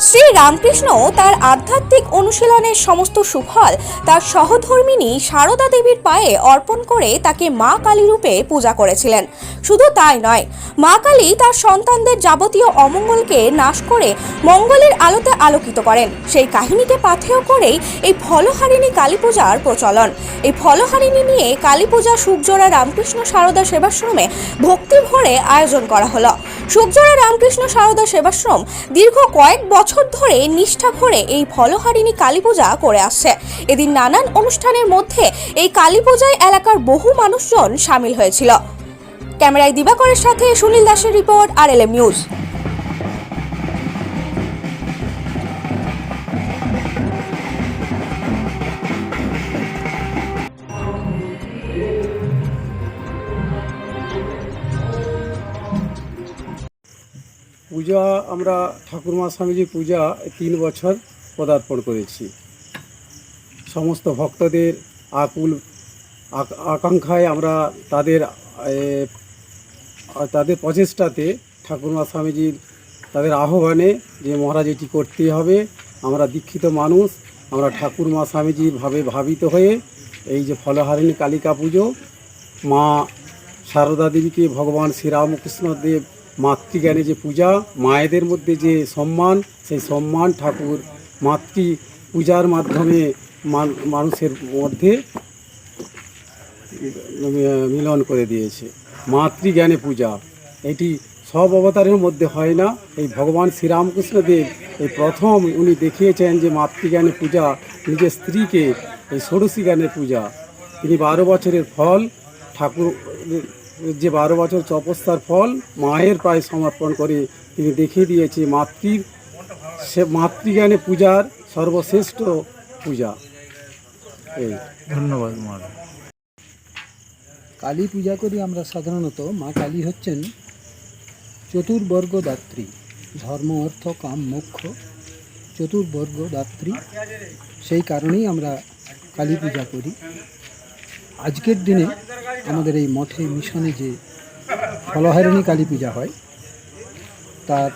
শ্রী রামকৃষ্ণ তার আধ্যাত্মিক অনুশীলনের সমস্ত সুফল তার সহধর্মিণী সারদা দেবীর পায়ে অর্পণ করে তাকে মা কালী রূপে পূজা করেছিলেন। শুধু তাই নয়, মা কালী তার সন্তানদের যাবতীয় অমঙ্গলকে নাশ করে মঙ্গলের আলোতে আলোকিত করেন। সেই কাহিনীকে পাথেয় করেই এই ফলহারিণী কালী পূজার প্রচলন। এই ফলহারিণী নিয়ে কালী পূজা সুখজোড়া রামকৃষ্ণ সারদা সেবাশ্রমে ভক্তি ভরে আয়োজন করা হলো। সুখজোড়া রামকৃষ্ণ সারদা সেবাশ্রম দীর্ঘ কয়েক বছর ধরে নিষ্ঠা ভরে এই ফলহারিণী কালী পূজা করে আসছে। এদিন নানান অনুষ্ঠানের মধ্যে এই কালী পূজায় এলাকার বহু মানুষজন সামিল হয়েছিল। ক্যামেরায় দিবাকরের সাথে সুনীল দাসের রিপোর্ট, RLM নিউজ। পূজা আমরা ঠাকুরমা স্বামীজির পূজা 3 বছর পদার্পণ করেছি। সমস্ত ভক্তদের আকুল আকাঙ্ক্ষায় আমরা তাদের প্রচেষ্টাতে ঠাকুরমা স্বামীজির তাদের আহ্বানে যে মহারাজ এটি করতেই হবে, আমরা দীক্ষিত মানুষ, আমরা ঠাকুরমা স্বামীজির ভাবিত হয়ে এই যে ফলহারিণী কালিকা পুজো, মা সারদা দেবীকে ভগবান শ্রীরামকৃষ্ণ দেব মাতৃজ্ঞানে যে পূজা, মায়েদের মধ্যে যে সম্মান, সেই সম্মান ঠাকুর মাতৃ পূজার মাধ্যমে মানুষের মধ্যে মিলন করে দিয়েছে। মাতৃজ্ঞানে পূজা এটি সব অবতারের মধ্যে হয় না। এই ভগবান শ্রীরামকৃষ্ণ দেব এই প্রথম উনি দেখিয়েছেন যে মাতৃজ্ঞানে পূজা, নিজের স্ত্রীকে এই ষোড়শী জ্ঞানের পূজা। তিনি 12 বছরের ফল, ঠাকুর যে 12 বছর তপস্যার ফল মায়ের পায়ে সমর্পণ করে তিনি দেখিয়ে দিয়েছে মাতৃজ্ঞানে পূজার সর্বশ্রেষ্ঠ পূজা। এই ধন্যবাদ মহারাজ। কালী পূজা করি আমরা সাধারণত। মা কালী হচ্ছেন চতুর্বর্গ দাত্রী, ধর্ম অর্থ কাম মোক্ষ চতুর্বর্গ দাত্রী। সেই কারণেই আমরা কালী পূজা করি। আজকের দিনে আমাদের এই মঠে মিশনে যে ফলহারিণী কালী পূজা হয়, তার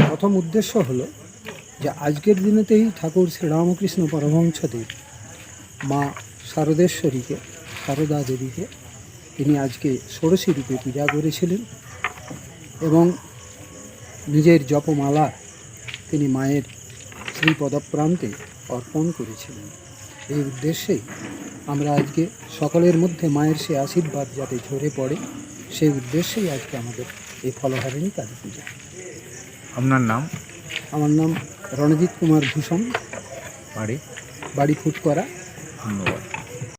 প্রথম উদ্দেশ্য হলো যে আজকের দিনেতেই ঠাকুর শ্রীরামকৃষ্ণ পরমহংসদেব মা শারদেশ্বরীকে, সারদা দেবীকে তিনি আজকে ষোড়শী রূপে পূজা করেছিলেন এবং নিজের জপমালা তিনি মায়ের শ্রীপদপ্রান্তে অর্পণ করেছিলেন। এই উদ্দেশ্যেই আমরা আজকে সকলের মধ্যে মায়ের সে আশীর্বাদ যাতে ঝরে পড়ে, সেই উদ্দেশ্যেই আজকে আমাদের এই ফলহারিণী কালী পূজা। আপনার নাম? আমার নাম রণজিৎ কুমার ভূষণ, বাড়ি? বাড়ি ফুটকরা। ধন্যবাদ।